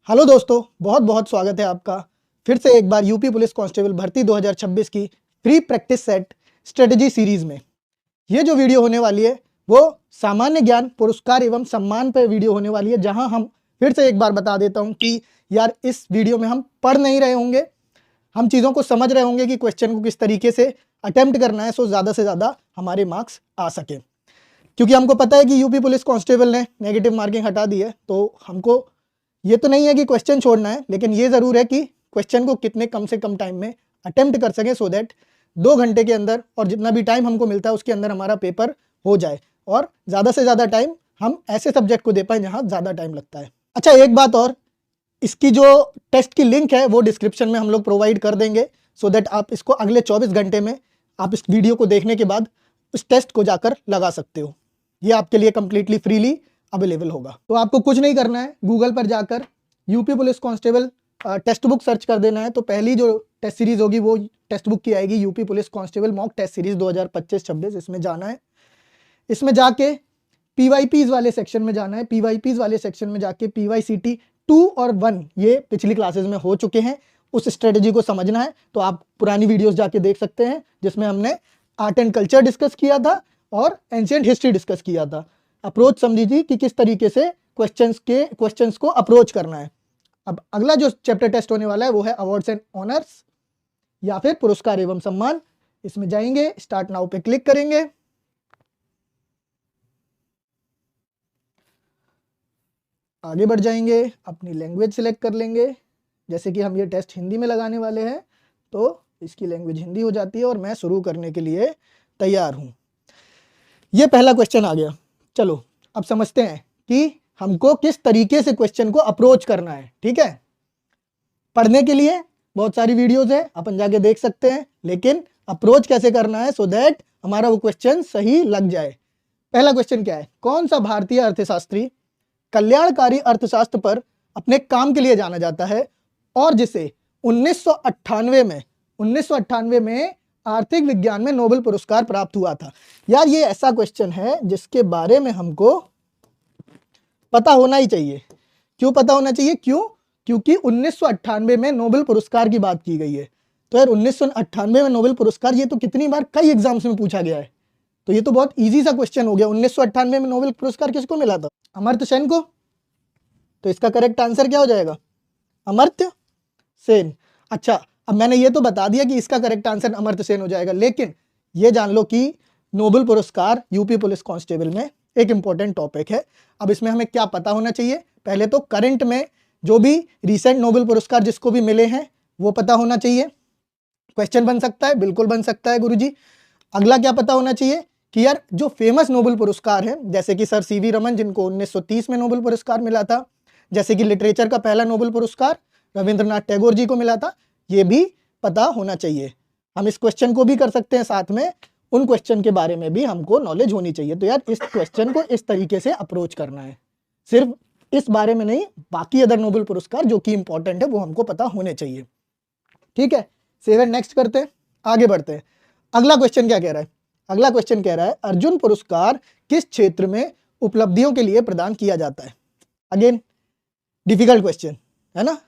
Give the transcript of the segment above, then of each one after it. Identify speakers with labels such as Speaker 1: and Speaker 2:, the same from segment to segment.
Speaker 1: Hello दोस्तों, बहुत बहुत स्वागत है आपका फिर से एक बार यूपी पुलिस कांस्टेबल भर्ती 2026 की free practice set strategy series में। ये जो वीडियो होने वाली है वो सामान्य ज्ञान पुरस्कार एवं सम्मान पर वीडियो होने वाली है, जहां हम फिर से एक बार बता देता हूं कि यार इस वीडियो में हम पढ़ नहीं रहे होंगे, हम चीज़ों को समझ रहे होंगे कि क्वेश्चन को किस तरीके से अटेम्प्ट करना है, सो ज़्यादा से ज़्यादा हमारे मार्क्स आ सके। क्योंकि हमको पता है कि यूपी पुलिस कांस्टेबल ने नेगेटिव मार्किंग हटा दी है, तो हमको ये तो नहीं है कि क्वेश्चन छोड़ना है, लेकिन ये ज़रूर है कि क्वेश्चन को कितने कम से कम टाइम में अटेम्प्ट कर सकें, सो दैट 2 घंटे के अंदर और जितना भी टाइम हमको मिलता है उसके अंदर हमारा पेपर हो जाए और ज़्यादा से ज़्यादा टाइम हम ऐसे सब्जेक्ट को दे पाएँ जहाँ ज़्यादा टाइम लगता है। अच्छा, एक बात और, इसकी जो टेस्ट की लिंक है वो डिस्क्रिप्शन में हम लोग प्रोवाइड कर देंगे, सो दैट आप इसको अगले 24 घंटे में आप इस वीडियो को देखने के बाद इस टेस्ट को जाकर लगा सकते हो। ये आपके लिए कंप्लीटली फ्रीली अवेलेबल होगा। तो आपको कुछ नहीं करना है, गूगल पर जाकर UP police constable text book search कर देना है, तो पहली जो टेस्ट सीरीज होगी वो टेक्स्ट बुक की आएगी, UP police constable mock test series 2025-26। इसमें जाना है, इसमें जाके पीवाईपीज वाले सेक्शन में जाना है, पीवाईपीज वाले सेक्शन में जाके पीवाईसीटी 2 और 1 ये पिछली क्लासेस में हो चुके हैं, उस स्ट्रेटजी को समझना है तो आप पुरानी वीडियोस जाके देख सकते हैं, जिसमें हमने आर्ट एंड कल्चर डिस्कस किया था और एंशिएंट हिस्ट्री डिस्कस किया था। अप्रोच समझिए कि किस तरीके से क्वेश्चंस को अप्रोच करना है। अब अगला जो चैप्टर टेस्ट होने वाला है वो है अवार्ड्स एंड ऑनर्स या फिर पुरस्कार एवं सम्मान। इसमें जाएंगे, स्टार्ट नाउ पे क्लिक करेंगे, आगे बढ़ जाएंगे, अपनी लैंग्वेज सिलेक्ट कर लेंगे। जैसे कि हम ये टेस्ट हिंदी में लगाने वाले हैं तो इसकी लैंग्वेज हिंदी हो जाती है और मैं शुरू करने के लिए तैयार हूं। ये पहला क्वेश्चन आ गया। चलो अब समझते हैं कि हमको किस तरीके से क्वेश्चन को अप्रोच करना है। ठीक है, पढ़ने के लिए बहुत सारी वीडियोस है, अपन जाके देख सकते हैं, लेकिन अप्रोच कैसे करना है सो दैट हमारा वो क्वेश्चन सही लग जाए। पहला क्वेश्चन क्या है, कौन सा भारतीय अर्थशास्त्री कल्याणकारी अर्थशास्त्र पर अपने काम के लिए जाना जाता है और जिसे 1998 में आर्थिक विज्ञान में नोबेल पुरस्कार प्राप्त हुआ था। यार ये ऐसा क्वेश्चन है जिसके बारे में हमको पता होना ही चाहिए। क्यों पता होना चाहिए? क्योंकि 1998 में नोबेल पुरस्कार की बात की गई है। तो यार 1998 में नोबेल पुरस्कार, ये तो कितनी बार कई एग्जाम्स में पूछा गया है, तो ये तो बहुत इजी सा क्वेश्चन हो गया। 1998 में नोबेल पुरस्कार किसको मिला था? अमर्त्य सेन को। तो इसका करेक्ट आंसर क्या हो जाएगा? अमर्त्य सेन। अच्छा, अब मैंने ये तो बता दिया कि इसका करेक्ट आंसर अमर्त्य सेन हो जाएगा, लेकिन ये जान लो कि नोबेल पुरस्कार यूपी पुलिस कांस्टेबल में एक इंपॉर्टेंट टॉपिक है। अब इसमें हमें क्या पता होना चाहिए? पहले तो करंट में जो भी रिसेंट नोबेल पुरस्कार जिसको भी मिले हैं वो पता होना चाहिए। क्वेश्चन बन सकता है, बिल्कुल बन सकता है गुरुजी। अगला क्या पता होना चाहिए कि यार जो फेमस नोबेल पुरस्कार है, जैसे कि सर सीवी रमन जिनको 1930 में नोबेल पुरस्कार मिला था, जैसे कि लिटरेचर का पहला नोबेल पुरस्कार रविंद्रनाथ टैगोर जी को मिला था, ये भी पता होना चाहिए। हम इस क्वेश्चन को भी कर सकते हैं, साथ में उन क्वेश्चन के बारे में भी हमको नॉलेज होनी चाहिए। तो यार इस क्वेश्चन को इस तरीके से अप्रोच करना है, सिर्फ इस बारे में नहीं, बाकी अदर नोबेल पुरस्कार जो कि इंपॉर्टेंट है वो हमको पता होने चाहिए। ठीक है, सेवन नेक्स्ट करते हैं, आगे बढ़ते हैं। अगला क्वेश्चन क्या कह रहा है? अगला क्वेश्चन कह रहा है अर्जुन पुरस्कार किस क्षेत्र में उपलब्धियों के लिए प्रदान किया जाता है? अगेन डिफिकल्ट क्वेश्चन है ना?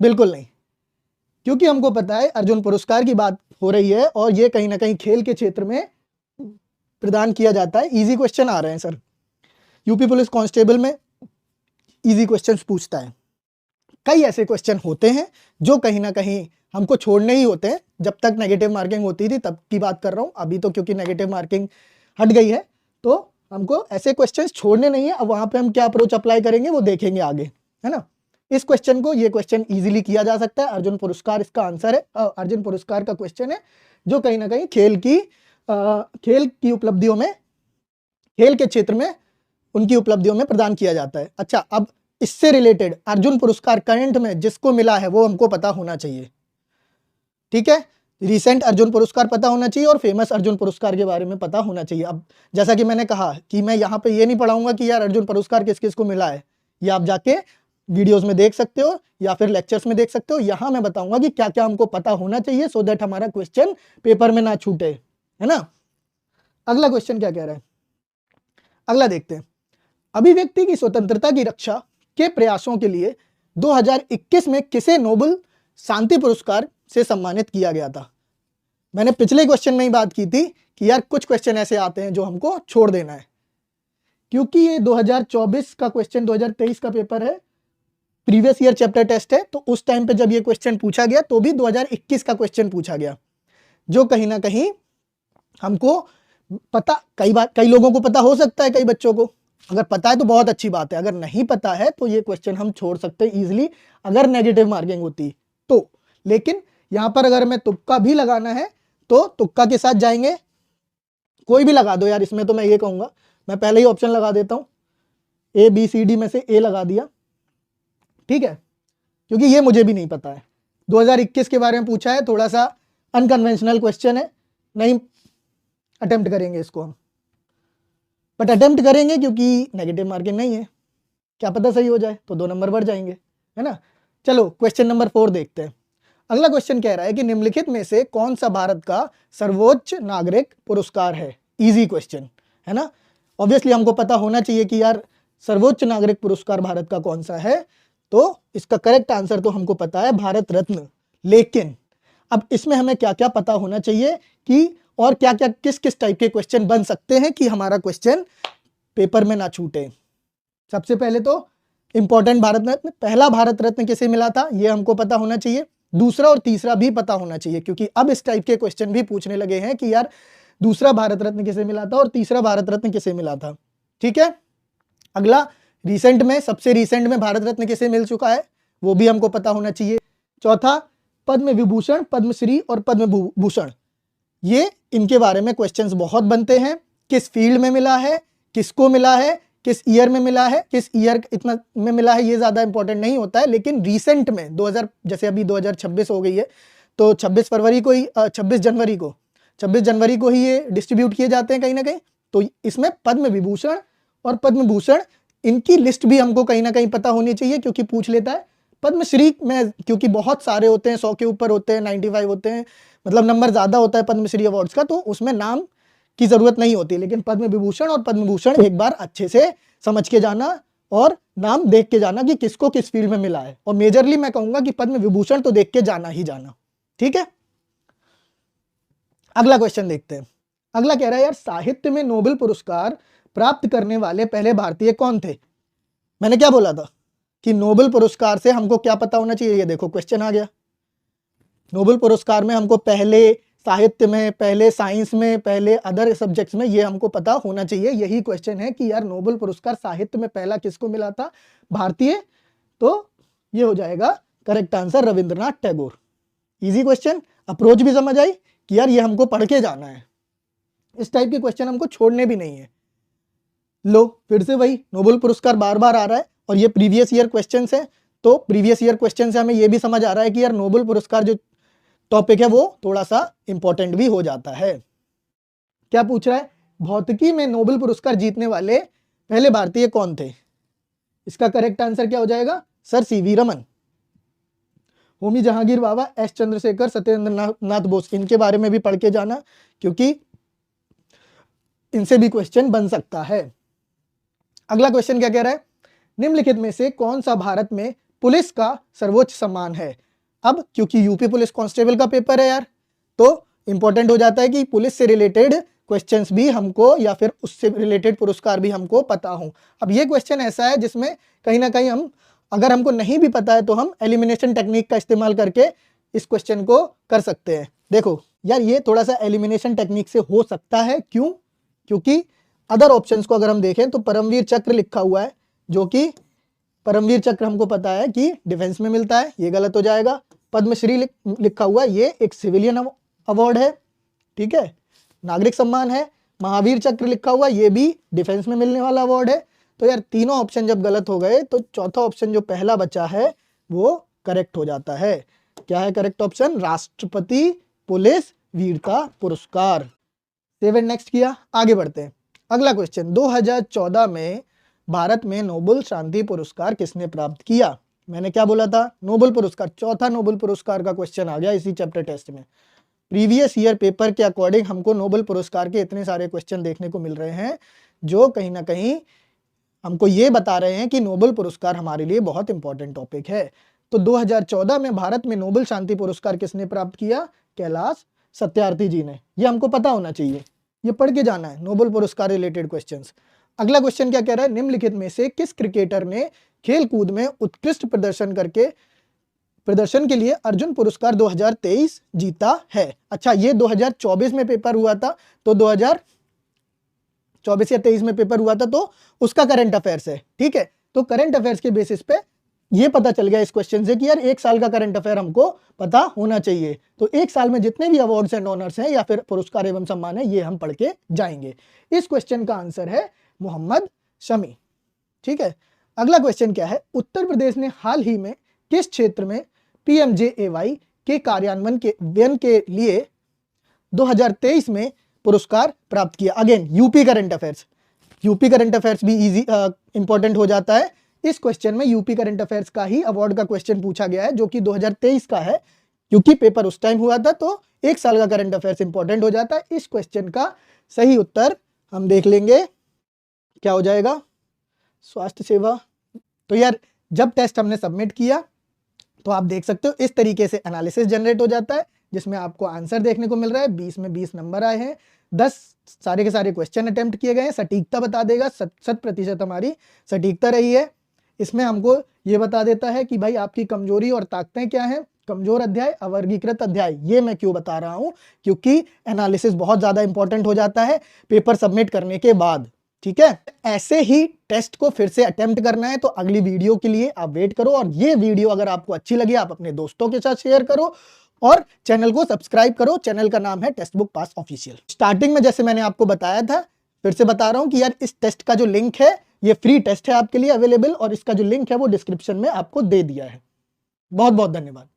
Speaker 1: बिल्कुल नहीं, क्योंकि हमको पता है अर्जुन पुरस्कार की बात हो रही है और ये कहीं ना कहीं खेल के क्षेत्र में प्रदान किया जाता है। इजी क्वेश्चन आ रहे हैं सर, यूपी पुलिस कांस्टेबल में इजी क्वेश्चंस पूछता है। कई ऐसे क्वेश्चन होते हैं जो कहीं ना कहीं हमको छोड़ने ही होते हैं। जब तक नेगेटिव मार्किंग होती थी तब की बात कर रहा हूँ, अभी तो क्योंकि नेगेटिव मार्किंग हट गई है तो हमको ऐसे क्वेश्चंस छोड़ने नहीं है। अब वहां पे हम क्या अप्रोच अप्लाई करेंगे वो देखेंगे आगे, है ना? इस क्वेश्चन को, ये क्वेश्चन इजीली किया जा सकता है। अर्जुन पुरस्कार इसका आंसर है। अर्जुन पुरस्कार का क्वेश्चन है जो कहीं ना कहीं खेल की उपलब्धियों में, खेल के क्षेत्र में उनकी उपलब्धियों में प्रदान किया जाता है। अच्छा, अब इससे रिलेटेड अर्जुन पुरस्कार करंट में जिसको मिला है वो हमको पता होना चाहिए। ठीक है, रिसेंट अर्जुन पुरस्कार पता होना चाहिए और फेमस अर्जुन पुरस्कार के बारे में पता होना चाहिए। अब जैसा कि मैंने कहा कि मैं यहाँ पे ये नहीं पढ़ाऊंगा कि यार अर्जुन पुरस्कार किस किस को मिला है, ये आप जाके वीडियोस में देख सकते हो या फिर लेक्चर्स में देख सकते हो। यहाँ मैं बताऊंगा कि क्या क्या हमको पता होना चाहिए सो दैट हमारा क्वेश्चन पेपर में ना छूटे, है ना? अगला क्वेश्चन क्या कह रहा है, अगला देखते हैं। अभिव्यक्ति की स्वतंत्रता की रक्षा के प्रयासों के लिए 2021 में किसे नोबेल शांति पुरस्कार से सम्मानित किया गया था? मैंने पिछले क्वेश्चन में ही बात की थी कि यार कुछ क्वेश्चन ऐसे आते हैं जो हमको छोड़ देना है, क्योंकि ये 2024 का क्वेश्चन 2023 का पेपर है, प्रीवियस ईयर चैप्टर टेस्ट है, तो उस टाइम पे जब ये क्वेश्चन पूछा गया तो भी 2021 का क्वेश्चन पूछा गया, जो कहीं ना कहीं हमको पता, कई लोगों को पता हो सकता है, कई बच्चों को अगर पता है तो बहुत अच्छी बात है, अगर नहीं पता है तो ये क्वेश्चन हम छोड़ सकते हैं इजीली, अगर नेगेटिव मार्किंग होती तो। लेकिन यहां पर अगर मैं तुक्का भी लगाना है तो तुक्का के साथ जाएंगे, कोई भी लगा दो यार, इसमें तो मैं ये कहूंगा, मैं पहले ही ऑप्शन लगा देता हूं, ए बी सी डी में से ए लगा दिया, ठीक है, क्योंकि ये मुझे भी नहीं पता है। 2021 के बारे में पूछा है, थोड़ा सा अनकन्वेंशनल क्वेश्चन है, नहीं अटेम्प्ट करेंगे इसको हम, बट अटेम्प्ट करेंगे क्योंकि नेगेटिव मार्किंग नहीं है, क्या पता सही हो जाए तो 2 नंबर बढ़ जाएंगे, है ना। चलो क्वेश्चन नंबर 4 देखते हैं। अगला क्वेश्चन कह रहा है कि निम्नलिखित में से कौन सा भारत का सर्वोच्च नागरिक पुरस्कार है? इजी क्वेश्चन है ना, ऑब्वियसली हमको पता होना चाहिए कि यार सर्वोच्च नागरिक पुरस्कार भारत का कौन सा है, तो इसका करेक्ट आंसर तो हमको पता है भारत रत्न। लेकिन अब इसमें हमें क्या क्या पता होना चाहिए कि और क्या क्या किस किस टाइप के क्वेश्चन बन सकते हैं कि हमारा क्वेश्चन पेपर में ना छूटे। सबसे पहले तो इंपॉर्टेंट भारत रत्न, पहला भारत रत्न किसे मिला था ये हमको पता होना चाहिए, दूसरा और तीसरा भी पता होना चाहिए, क्योंकि अब इस टाइप के क्वेश्चन भी पूछने लगे हैं कि यार दूसरा भारत रत्न किसे मिला था और तीसरा भारत रत्न किसे मिला था, ठीक है। अगला रिसेंट में, सबसे रिसेंट में भारत रत्न किसे मिल चुका है वो भी हमको पता होना चाहिए। चौथा पद्म विभूषण, पद्मश्री और पद्म भूषण, ये इनके बारे में क्वेश्चंस बहुत बनते हैं, किस फील्ड में मिला है, किसको मिला है, किस ईयर में मिला है, किस ईयर इतना में मिला है, ये ज़्यादा इंपॉर्टेंट नहीं होता है। लेकिन रिसेंट में 2000, जैसे अभी 2026 हो गई है तो 26 जनवरी को ही ये डिस्ट्रीब्यूट किए जाते हैं कहीं ना कहीं, तो इसमें पद्म विभूषण और पद्म भूषण इनकी लिस्ट भी हमको कहीं ना कहीं पता होनी चाहिए, क्योंकि पूछ लेता है। पद्मश्री में क्योंकि बहुत सारे होते हैं, 100 के ऊपर होते हैं, 95 होते हैं, मतलब नंबर ज़्यादा होता है पद्मश्री अवार्ड्स का, तो उसमें नाम की ज़रूरत नहीं होती। लेकिन पद्म विभूषण और पद्म भूषण एक बार अच्छे से समझ के जाना और नाम देख के जाना कि किसको किस फील्ड में मिला है, और मेजरली मैं कहूँगा कि पद्म विभूषण तो देख के जाना ही जाना, ठीक है। अगला क्वेश्चन देखते हैं। अगला कह रहा है यार साहित्य में नोबेल पुरस्कार प्राप्त करने वाले पहले भारतीय कौन थे? मैंने क्या बोला था कि नोबेल पुरस्कार से हमको क्या पता होना चाहिए, ये देखो क्वेश्चन आ गया। नोबेल पुरस्कार में हमको पहले साहित्य में, पहले साइंस में, पहले अदर सब्जेक्ट्स में, ये हमको पता होना चाहिए। यही क्वेश्चन है कि यार नोबेल पुरस्कार साहित्य में पहला किसको मिला था, भारतीय, तो ये हो जाएगा correct answer Rabindranath Tagore. Easy question, approach भी समझ आई कि यार ये हमको पढ़ के जाना है, इस टाइप के क्वेश्चन हमको छोड़ने भी नहीं है। लो फिर से वही नोबेल पुरस्कार बार बार आ रहा है और ये प्रीवियस ईयर क्वेश्चंस है, तो प्रीवियस ईयर क्वेश्चन से हमें ये भी समझ आ रहा है कि यार नोबेल पुरस्कार जो टॉपिक है वो थोड़ा सा इंपॉर्टेंट भी हो जाता है। क्या पूछ रहा है, भौतिकी में नोबेल पुरस्कार जीतने वाले पहले भारतीय कौन थे? इसका करेक्ट आंसर क्या हो जाएगा sir, CV Raman, Homi Jehangir Bhabha, S Chandrashekhar, Satyendra Nath Bose, इनके बारे में भी पढ़ के जाना क्योंकि इनसे भी क्वेश्चन बन सकता है। अगला क्वेश्चन क्या कह रहा है, निम्नलिखित में से कौन सा भारत में पुलिस का सर्वोच्च सम्मान है? अब क्योंकि यूपी पुलिस कांस्टेबल का पेपर है यार, तो इंपॉर्टेंट हो जाता है कि पुलिस से रिलेटेड क्वेश्चंस भी हमको या फिर उससे रिलेटेड पुरस्कार भी हमको पता हो। अब ये क्वेश्चन ऐसा है जिसमें कहीं ना कहीं हम, अगर हमको नहीं भी पता है तो हम एलिमिनेशन टेक्निक का इस्तेमाल करके इस क्वेश्चन को कर सकते हैं। देखो यार ये थोड़ा सा एलिमिनेशन टेक्निक से हो सकता है, क्यों? क्योंकि अदर ऑप्शंस को अगर हम देखें तो परमवीर चक्र लिखा हुआ है, जो कि परमवीर चक्र हमको पता है कि डिफेंस में मिलता है, ये गलत हो जाएगा। पद्मश्री लिखा हुआ है, ये एक सिविलियन अवार्ड है, ठीक है, नागरिक सम्मान है। महावीर चक्र लिखा हुआ है, ये भी डिफेंस में मिलने वाला अवार्ड है। तो यार तीनों ऑप्शन जब गलत हो गए तो चौथा ऑप्शन जो पहला बचा है वो करेक्ट हो जाता है। क्या है करेक्ट ऑप्शन? राष्ट्रपति पुलिस वीरता पुरस्कार। 7 नेक्स्ट किया, आगे बढ़ते हैं। अगला क्वेश्चन, 2014 में भारत में नोबेल शांति पुरस्कार किसने प्राप्त किया? मैंने क्या बोला था, नोबेल पुरस्कार, चौथा नोबेल पुरस्कार का क्वेश्चन आ गया इसी चैप्टर टेस्ट में। प्रीवियस ईयर पेपर के अकॉर्डिंग हमको नोबेल पुरस्कार के इतने सारे क्वेश्चन देखने को मिल रहे हैं जो कहीं ना कहीं हमको ये बता रहे हैं कि नोबेल पुरस्कार हमारे लिए बहुत इंपॉर्टेंट टॉपिक है। तो 2014 में भारत में नोबेल शांति पुरस्कार किसने प्राप्त किया? कैलाश सत्यार्थी जी ने। ये हमको पता होना चाहिए, ये पढ़ के जाना है, नोबेल पुरस्कार रिलेटेड क्वेश्चंस। अगला क्वेश्चन क्या कह रहा है? निम्नलिखित में से किस क्रिकेटर ने खेल कूद में उत्कृष्ट प्रदर्शन के लिए अर्जुन पुरस्कार 2023 जीता है? अच्छा, ये 2024 में पेपर हुआ था, तो 2024 या 23 में पेपर हुआ था, तो उसका करंट अफेयर्स है। ठीक है, तो करंट अफेयर्स के बेसिस पे ये पता चल गया इस क्वेश्चन से कि यार एक साल का करंट अफेयर हमको पता होना चाहिए। तो एक साल में जितने भी अवार्ड्स एंड ऑनर्स हैं या फिर पुरस्कार एवं सम्मान है, ये हम पढ़ के जाएंगे। इस क्वेश्चन का आंसर है मोहम्मद शमी। ठीक है, अगला क्वेश्चन क्या है? उत्तर प्रदेश ने हाल ही में किस क्षेत्र में PMJAY के कार्यान्वयन के लिए 2023 में पुरस्कार प्राप्त किया? Again UP current affairs, UP current affairs भी इजी इंपॉर्टेंट हो जाता है। इस क्वेश्चन में यूपी करंट अफेयर्स का ही अवार्ड का क्वेश्चन पूछा गया है, जो कि 2023 का है, क्योंकि पेपर उस टाइम हुआ था, तो एक साल का करंट अफेयर्स इंपॉर्टेंट हो जाता है। इस क्वेश्चन का सही उत्तर हम देख लेंगे, क्या हो जाएगा? स्वास्थ्य सेवा। तो यार जब टेस्ट हमने सबमिट किया तो आप देख सकते हो इस तरीके से एनालिसिस जनरेट हो जाता है, जिसमें आपको आंसर देखने को मिल रहा है। 20 में 20 नंबर आए हैं, 10 सारे के सारे क्वेश्चन अटेम्प्ट किए गए हैं। सटीकता बता देगा, 100% हमारी सटीकता रही है। इसमें हमको ये बता देता है कि भाई आपकी कमजोरी और ताकतें क्या हैं। कमजोर अध्याय, अवर्गीकृत अध्याय। ये मैं क्यों बता रहा हूं? क्योंकि एनालिसिस बहुत ज्यादा इंपॉर्टेंट हो जाता है पेपर सबमिट करने के बाद। ठीक है, ऐसे ही टेस्ट को फिर से अटेम्प्ट करना है तो अगली वीडियो के लिए आप वेट करो। और ये वीडियो अगर आपको अच्छी लगी, आप अपने दोस्तों के साथ शेयर करो और चैनल को सब्सक्राइब करो। चैनल का नाम है टेक्स्ट बुक पास ऑफिशियल। स्टार्टिंग में जैसे मैंने आपको बताया था, फिर से बता रहा हूं कि यार इस टेस्ट का जो लिंक है, ये फ्री टेस्ट है आपके लिए अवेलेबल, और इसका जो लिंक है वो डिस्क्रिप्शन में आपको दे दिया है। बहुत बहुत धन्यवाद।